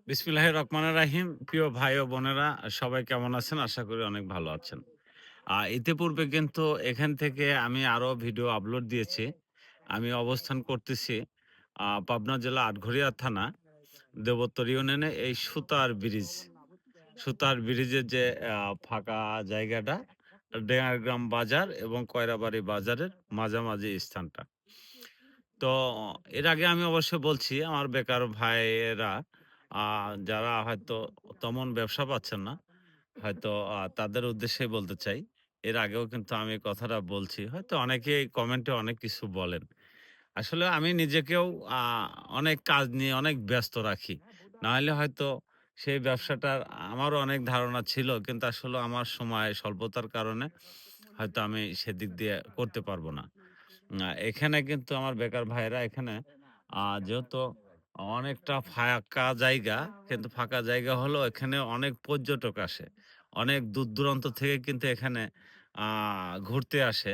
বিসমিল্লাহির রহমানির রাহিম। প্রিয় ভাই ও বোনেরা সবাই কেমন আছেন? আশা করি অনেক ভালো আছেন। ইতিপূর্বে কিন্তু এখান থেকে আমি আরো ভিডিও আপলোড দিয়েছি। আমি অবস্থান করতেছি পাবনা জেলা আটঘরিয়া থানা দেবোত্তর ইউনিয়নে এই সুতার ব্রিজের যে ফাঁকা জায়গাটা ডেঙ্গাগ্রাম বাজার এবং কয়রাবাড়ি বাজারের মাঝামাঝি স্থানটা। তো এর আগে আমি অবশ্যই বলছি আমার বেকার ভাইয়েরা আ যারা হয়তো তেমন ব্যবসা পাচ্ছেন না, হয়তো তাদের উদ্দেশ্যেই বলতে চাই। এর আগেও কিন্তু আমি কথাটা বলছি। হয়তো অনেকেই কমেন্টে অনেক কিছু বলেন। আসলে আমি নিজেকেও আ অনেক কাজ নিয়ে অনেক ব্যস্ত রাখি। না হলে হয়তো সেই ব্যবসাটার আমারও অনেক ধারণা ছিল। কিন্তু আসলে আমার সময় স্বল্পতার কারণে হয়তো আমি সেদিক দিয়ে করতে পারব না। এখানে কিন্তু আমার বেকার ভাইয়েরা এখানে যেহেতু অনেকটা ফাঁকা জায়গা, কিন্তু ফাঁকা জায়গা হলেও এখানে অনেক পর্যটক আসে। অনেক দূর-দূরান্ত থেকে কিন্তু এখানে আ ঘুরতে আসে।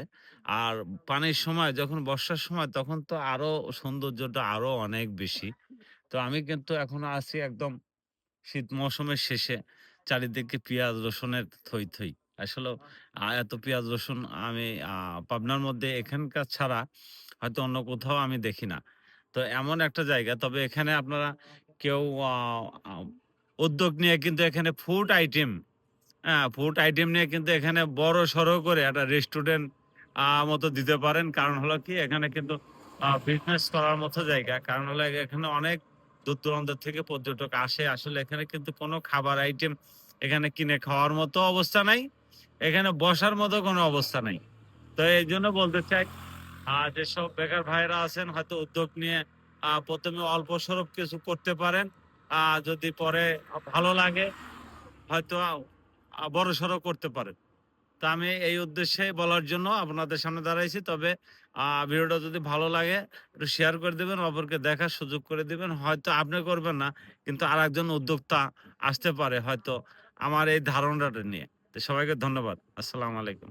আর পানির সময় যখন বর্ষার সময় তখন তো আরো সৌন্দর্যটা আরো অনেক বেশি। তো আমি কিন্তু এখনো আছি একদম শীত মৌসুমের শেষে। চারিদিকে পেঁয়াজ রসুনের থই, থই। আসলেও এত পেঁয়াজ রসুন আমি পাবনার মধ্যে এখানকার ছাড়া হয়তো অন্য কোথাও আমি দেখি না। তো এমন একটা জায়গা, তবে এখানে আপনারা কেউ আ আ উদ্যোগ নিয়ে কিন্তু এখানে ফুড আইটেম নিয়ে কিন্তু এখানে বড়সড় করে একটা রেস্টুরেন্ট মতো দিতে পারেন। কারণ হলো কি এখানে কিন্তু বিজনেস করার মতো জায়গা। কারণ হলো এখানে অনেক দূর-দূরান্ত থেকে পর্যটক আসে। আসলে এখানে কিন্তু কোনো খাবার আইটেম এখানে কিনে খাওয়ার মতো অবস্থা নাই। এখানে বসার মতো কোনো অবস্থা নাই। তো এইজন্য বলতে চাই যেসব বেকার ভাইয়েরা আছেন হয়তো উদ্যোগ নিয়ে ১ম এ অল্পস্বরূপ কিছু করতে পারেন। যদি পরে ভালো লাগে হয়তো বড়সড় করতে পারেন। তো আমি এই উদ্দেশ্যে বলার জন্য আপনাদের সামনে দাঁড়াইছি। তবে ভিডিওটা যদি ভালো লাগে একটু শেয়ার করে দিবেন, অপরকে দেখার সুযোগ করে দিবেন। হয়তো আপনি করবেন না, কিন্তু আরেকজন উদ্যোক্তা আসতে পারে হয়তো আমার এই ধারণাটা নিয়ে। তো সবাইকে ধন্যবাদ। আসসালামু আলাইকুম।